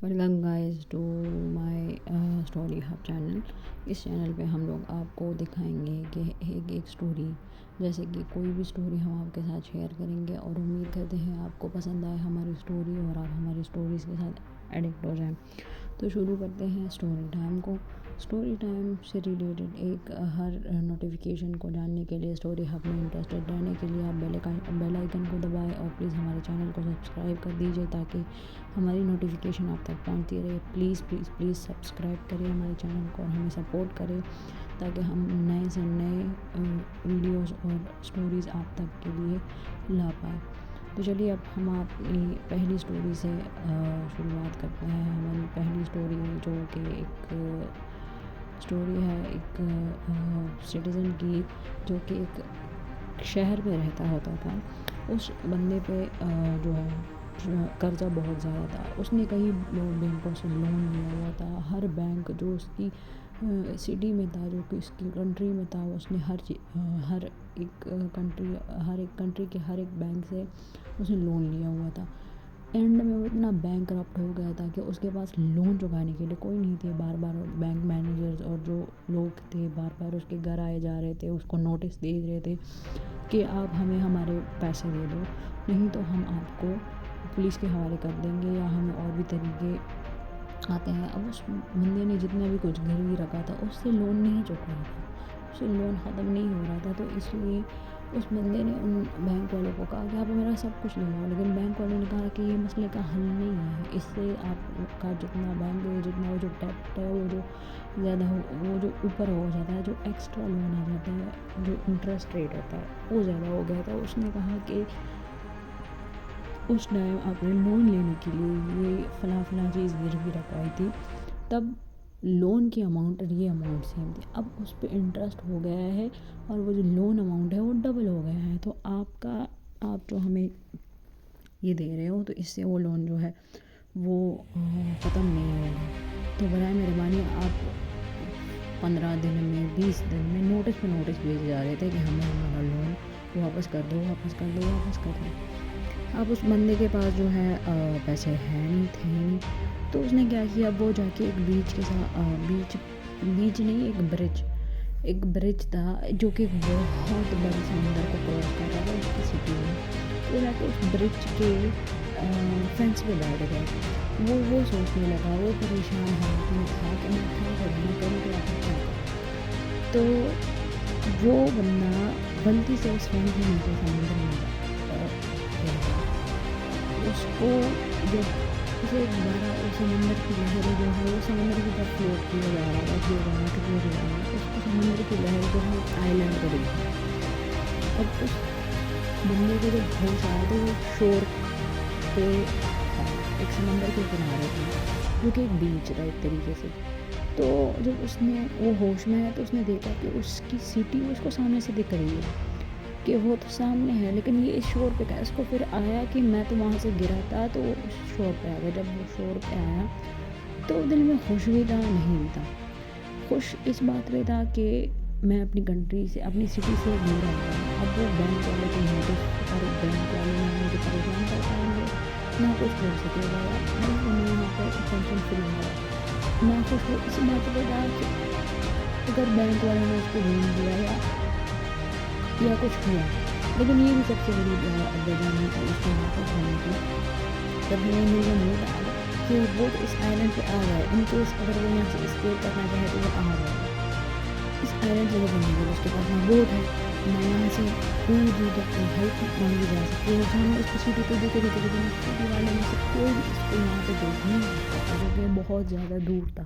Welcome guys to my story hub channel. اس channel پہ ہم لوگ آپ کو دکھائیں گے کہ ایک اسٹوری، جیسے کہ کوئی بھی اسٹوری ہم آپ کے ساتھ شیئر کریں گے، اور امید کرتے ہیں آپ کو پسند آئے ہماری اسٹوری اور آپ ہماری اسٹوریز کے ساتھ ایڈکٹ ہو جائیں. تو شروع کرتے ہیں اسٹوری ٹائم کو. اسٹوری ٹائم سے ریلیٹڈ ایک ہر نوٹیفیکیشن کو جاننے کے لیے، اسٹوری ہب میں انٹرسٹڈ رہنے کے لیے آپ بیل آئیکن کو دبائیں اور پلیز ہمارے چینل کو سبسکرائب کر دیجیے تاکہ ہماری نوٹیفیکیشن آپ تک پہنچتی رہے. پلیز پلیز پلیز سبسکرائب کریں ہمارے چینل کو اور ہمیں سپورٹ کریں تاکہ ہم نئے سے نئے ویڈیوز اور اسٹوریز آپ تک کے لیے لا پائیں. تو چلیے اب ہم اپنی پہلی اسٹوری سے شروعات کرتے ہیں. ہماری پہلی اسٹوری جو کہ ایک اسٹوری ہے ایک سٹیزن کی، جو کہ ایک شہر میں رہتا ہوتا تھا. اس بندے پہ جو ہے قرضہ بہت زیادہ تھا. اس نے کئی بینکوں سے لون لیا ہوا تھا. ہر بینک جو اس کی سٹی میں تھا، جو کہ اس کی کنٹری میں تھا، اس نے ہر ایک کنٹری کے ہر ایک بینک سے اس نے لون لیا ہوا تھا. اینڈ میں وہ اتنا بینک کرپٹ ہو گیا تھا کہ اس کے پاس لون چکانے کے لیے کوئی نہیں تھے. بار بار بینک مینیجرز اور جو لوگ تھے بار بار اس کے گھر آئے جا رہے تھے، اس کو نوٹس دے رہے تھے کہ آپ ہمیں ہمارے پیسے دے دو، نہیں تو ہم آپ کو پولیس کے حوالے کر دیں گے یا ہمیں اور بھی طریقے آتے ہیں. اب اس بندے نے جتنا بھی کچھ گروی رکھا تھا اس سے لون نہیں چکا رہا تھا، اس سے لون ختم نہیں ہو رہا تھا. تو اس لیے اس بندے نے ان بینک والوں کو کہا کہ آپ میرا سب کچھ لے جاؤ، لیکن بینک والوں نے کہا کہ یہ مسئلے کا حل نہیں ہے. اس سے آپ کا جتنا بینک ہے، جتنا وہ جو ڈیپٹ ہے، وہ جو زیادہ وہ جو اوپر ہو جاتا ہے، جو ایکسٹرا لون آ جاتا ہے، جو انٹرسٹ ریٹ ہوتا ہے وہ زیادہ ہو گیا تھا. اس نے کہا کہ اس ٹائم آپ نے لون لینے کے لیے یہ فلاں چیز گروی رکھوائی تھی، تب لون کی اماؤنٹ اور یہ اماؤنٹ سیم تھی. اب اس پہ انٹرسٹ ہو گیا ہے اور وہ جو لون اماؤنٹ ہے وہ ڈبل ہو گیا ہے. تو آپ جو ہمیں یہ دے رہے ہو، تو اس سے وہ لون جو ہے وہ ختم نہیں ہوگا. تو برائے مہربانی آپ 15 دن میں 20 دن میں نوٹس پہ نوٹس بھیجے جا رہے تھے کہ ہمیں ہمارا لون واپس کر دو، واپس کر دو، واپس کر دو. اب اس بندے کے پاس جو ہے پیسے تھے نہیں. تو اس نے کیا کیا، اب وہ جا کے ایک بیچ کے ساتھ بیچ نہیں، ایک برج تھا جو کہ بہت بڑے سمندر کو کراس کر رہا تھا اس کی سٹی میں. وہ جا کے اس برج کے فینس پہ بیٹھ گئے. وہ سوچنے لگا، وہ پریشان حالت میں تھا کہ میں کروں کیا کروں. تو وہ بندہ غلطی سے اس فینس میں نیچے سمندر میں اس کو جب اسے دوبارہ سمندر کی لہریں جو ہے وہ سمندر کی طرف فلوٹ کیا جا رہا ہے. اس کو سمندر کی لہر جو ہے آئی لینڈ کو دیکھی. اب اس بندے کو جب ہوش آیا تو وہ شور پہ ایک سمندر کے کنارے تھا جو کہ ایک بیچ تھا ایک طریقے سے. تو جب اس نے وہ ہوش میں آیا تو اس نے دیکھا کہ اس کی سٹی اس کو سامنے سے دکھ رہی ہے، کہ وہ تو سامنے ہے لیکن یہ اس شور پہ کیا. اس کو پھر آیا کہ میں تو وہاں سے گرا تھا، تو وہ اس شور پہ آ گیا. جب وہ شور پہ آیا تو دل میں خوش بھی تھا نہیں بھی تھا. خوش اس بات پہ تھا کہ میں اپنی کنٹری سے، اپنی سٹی سے دور آ گیا. اب وہ بینک والے کو نوٹس اور بینک والے نے مجھے پریشان کر پائیں گے، نہ کچھ ہو سکے گا. میں یہاں پر ٹینشن فری ہوا، میں خوش ہو اس بات پہ تھا کہ اگر بینک والے نے اس کو لون دیا یا کچھ ہوا. لیکن یہ بھی سب سے بڑی وجہ نہیں تھی اس کے واپس ہونے کی. جب میں مجھے موڈ آیا کہ وہ اس آئی لینڈ پہ آ گئے، ان کیس اگر وہ یہاں سے اسکیپ کرنا چاہے تو وہ آ گئے. اس آئی لینڈ سے وہ بننے گئے، اس کے پاس نہ بوٹ ہے، نہ یہاں سے کوئی بھی ہیلپ مانگی جا سکتی ہے. سامنے اس کی سٹی پہ دیکھے لیکن سٹی والے میں سے کوئی بھی اس کو یہاں پہ دیکھ نہیں سکتا جو کہ بہت زیادہ دور تھا.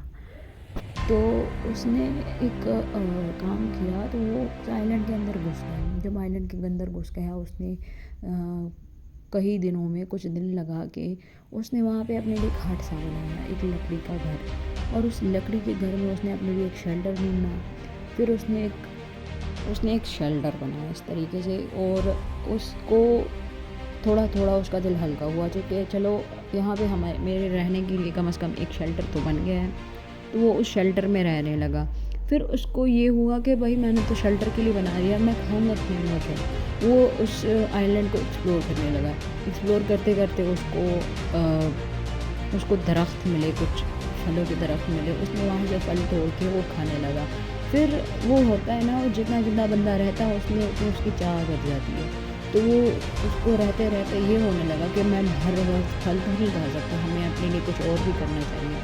تو اس نے ایک کام کیا، تو وہ آئی لینڈ کے اندر گھس گیا. جب آئی لینڈ کے اندر گھس گیا، اس نے کئی دنوں میں کچھ دن لگا کے اس نے وہاں پہ اپنے لیے ایک ہٹ سا بنایا، ایک لکڑی کا گھر. اور اس لکڑی کے گھر میں اس نے اپنے لیے ایک شیلٹر ڈھونڈا. پھر اس نے ایک شیلٹر بنایا اس طریقے سے، اور اس کو تھوڑا تھوڑا اس کا دل ہلکا ہوا کہ چلو یہاں پہ میرے رہنے کے لیے کم از کم ایک شیلٹر تو بن گیا ہے. تو وہ اس شیلٹر میں رہنے لگا. پھر اس کو یہ ہوا کہ بھائی میں نے تو شیلٹر کے لیے بنا دیا، میں کھاؤں گا پیوں گا کیا. وہ اس آئی لینڈ کو ایکسپلور کرنے لگا. ایکسپلور کرتے کرتے اس کو اس کو درخت ملے, کچھ پھلوں کے درخت ملے, اس نے وہاں سے پھل توڑ کے وہ کھانے لگا. پھر وہ ہوتا ہے نا, جتنا جتنا بندہ رہتا ہے اس میں اتنی اس کی چاہ بڑھ جاتی ہے. تو وہ اس کو رہتے رہتے یہ ہونے لگا کہ میں ہر وقت پھل تو نہیں کھا سکتا, ہمیں اپنے لیے کچھ اور بھی کرنا چاہیے.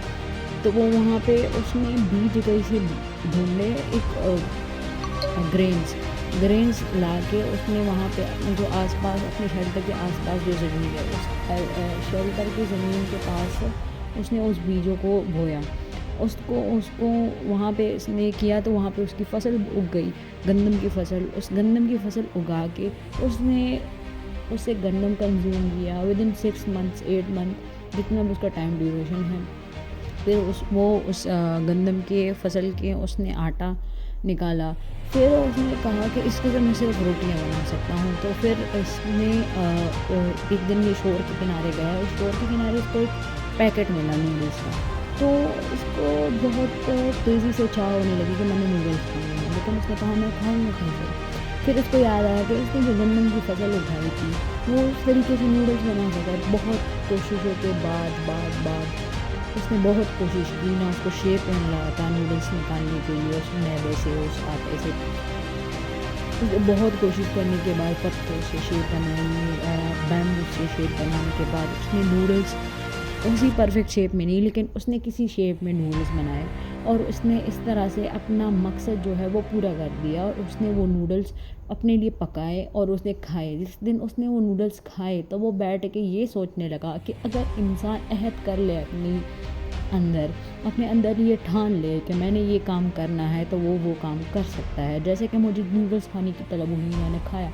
تو وہ وہاں پہ اس نے بیج کہیں سے ڈھونڈے, ایک گرینز لا کے اس نے وہاں پہ اپنے جو آس پاس, اپنے شیلٹر کے آس پاس جو زمین ہے, اس شیلٹر کی زمین کے پاس اس نے اس بیجوں کو بویا. اس کو وہاں پہ اس نے کیا تو وہاں پہ اس کی فصل اگ گئی, گندم کی فصل. اس گندم کی فصل اگا کے اس نے اس سے گندم کنزیوم کیا ودن 6 months 8 months جتنا بھی اس کا ٹائم ڈیوریشن ہے. پھر اس گندم کے فصل کے اس نے آٹا نکالا. پھر اس نے کہا کہ اس کے میں صرف روٹیاں بنا سکتا ہوں. تو پھر اس نے ایک دن یہ شور کے کنارے گیا, اس شور کے کنارے اس کو ایک پیکٹ ملا نوڈلس کا. تو اس کو بہت تیزی سے چاہ ہونے لگی کہ میں نے نوڈلس کھانے ہیں, لیکن اس نے کہا میں کھاؤں گا کیسے. پھر اس کو یاد آیا کہ اس نے جو گندم کی فصل اٹھائی تھی وہ اس طریقے سے نوڈلس بنا سکا. بہت کوششوں کے بعد اس نے بہت کوشش کی, نہ اس کو شیپ ملا تھا نوڈلس نکالنے کے لیے اس میدے سے, اس آٹے سے. بہت کوشش کرنے کے بعد پتوں سے شیپ بنائی, بیمبو سے شیپ بنانے کے بعد اس نے نوڈلس اسی پرفیکٹ شیپ میں نہیں لیکن اس نے کسی شیپ میں نوڈلس بنائے, اور اس نے اس طرح سے اپنا مقصد جو ہے وہ پورا کر دیا. اور اس نے وہ نوڈلس اپنے لیے پکائے اور اس نے کھائے. جس دن اس نے وہ نوڈلس کھائے تو وہ بیٹھ کے یہ سوچنے لگا کہ اگر انسان عہد کر لے اپنے اندر یہ ٹھان لے کہ میں نے یہ کام کرنا ہے تو وہ کام کر سکتا ہے. جیسے کہ مجھے نوڈلس کھانے کی طلب ہوئی, میں نے کھایا.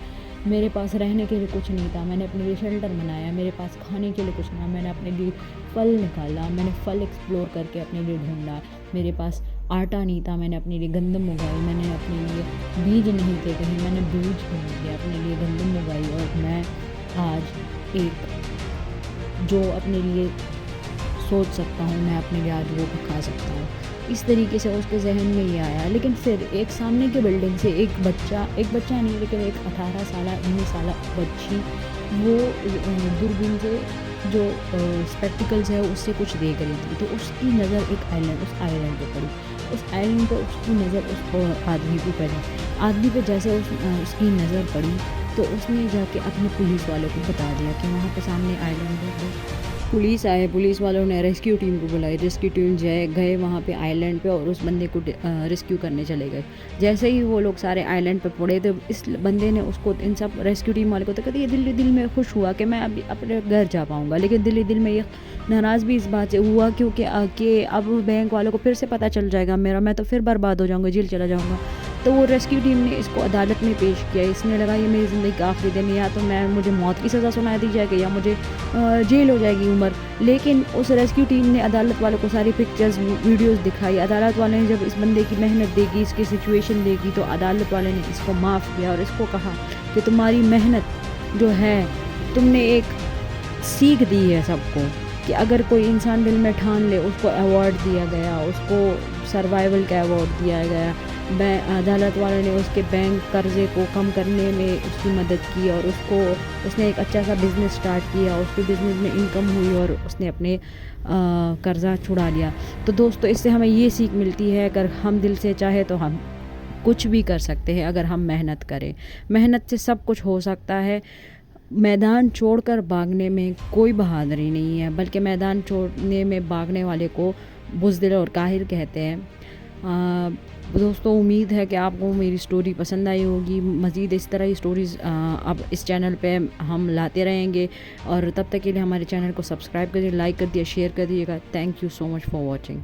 میرے پاس رہنے کے لیے کچھ نہیں تھا, میں نے اپنے لیے شیلٹر بنایا. میرے پاس کھانے کے لیے کچھ نہ, میں نے اپنے لیے پھل نکالا, میں نے پھل ایکسپلور کر کے اپنے لیے ڈھونڈا. میرے پاس آٹا نہیں تھا, میں نے اپنے لیے گندم اگائی. میں نے اپنے لیے بیج نہیں تھے کہیں, میں نے بیج ڈھونڈ لیا, اپنے لیے گندم اگائی. اور میں آج ایک جو اپنے لیے سوچ سکتا ہوں, میں اپنے لیے آج وہ کھا سکتا ہوں. اس طریقے سے اس کے ذہن میں یہ آیا. لیکن پھر ایک سامنے کے بلڈنگ سے ایک بچہ نہیں لیکن ایک 18 سالہ 19 سالہ بچی, وہ دوربین سے جو اسپیکٹیکلز ہے اس سے کچھ دیکھ رہی تھی. تو اس کی نظر اس آئلینڈ پہ پڑی. اس آئلینڈ پہ اس کی نظر اس آدمی پہ پڑی. آدمی پہ جیسے اس کی نظر پڑی تو اس نے جا کے اپنے پولیس والوں کو بتا دیا کہ وہاں پہ سامنے آئلینڈ ہے. پولیس آئے, پولیس والوں نے ریسکیو ٹیم کو بلائی. ریسکیو ٹیم گئے وہاں پہ آئلینڈ پہ اور اس بندے کو ریسکیو کرنے چلے گئے. جیسے ہی وہ لوگ سارے آئلینڈ پہ پڑے تو اس بندے نے اس کو, ان سب ریسکیو ٹیم والے کو تو کہتے یہ دل میں خوش ہوا کہ میں ابھی اپنے گھر جا پاؤں گا, لیکن دل میں یہ ناراض بھی اس بات سے ہوا کیونکہ اب بینک والوں کو پھر سے پتہ چل جائے گا میں تو پھر برباد ہو جاؤں گا, جیل چلا جاؤں گا. تو وہ ریسکیو ٹیم نے اس کو عدالت میں پیش کیا. اس نے لگا یہ میری زندگی کا آخری دن, یا تو مجھے موت کی سزا سنا دی جائے گی یا مجھے جیل ہو جائے گی عمر. لیکن اس ریسکیو ٹیم نے عدالت والوں کو ساری پکچرز ویڈیوز دکھائی. عدالت والے نے جب اس بندے کی محنت دیکھی, اس کی سچویشن دیکھی, تو عدالت والے نے اس کو معاف کیا اور اس کو کہا کہ تمہاری محنت جو ہے تم نے ایک سیکھ دی ہے سب کو, کہ اگر کوئی انسان دل میں ٹھان لے اس کو ایوارڈ دیا گیا, اس کو سروائیول کا ایوارڈ دیا گیا. عدالت والوں نے اس کے بینک قرضے کو کم کرنے میں اس کی مدد کی اور اس نے ایک اچھا سا بزنس سٹارٹ کیا. اس کے بزنس میں انکم ہوئی اور اس نے اپنے قرضہ چھڑا لیا. تو دوستو اس سے ہمیں یہ سیکھ ملتی ہے, اگر ہم دل سے چاہے تو ہم کچھ بھی کر سکتے ہیں اگر ہم محنت کریں. محنت سے سب کچھ ہو سکتا ہے. میدان چھوڑ کر بھاگنے میں کوئی بہادری نہیں ہے, بلکہ میدان چھوڑنے میں بھاگنے والے کو بزدل اور قاہر کہتے ہیں. دوستو امید ہے کہ آپ کو میری سٹوری پسند آئی ہوگی. مزید اس طرح کی سٹوریز اب اس چینل پہ ہم لاتے رہیں گے, اور تب تک کے لیے ہمارے چینل کو سبسکرائب کر دیجیے, لائک کر دیے, شیئر کر دیجیے گا. Thank you so much for watching.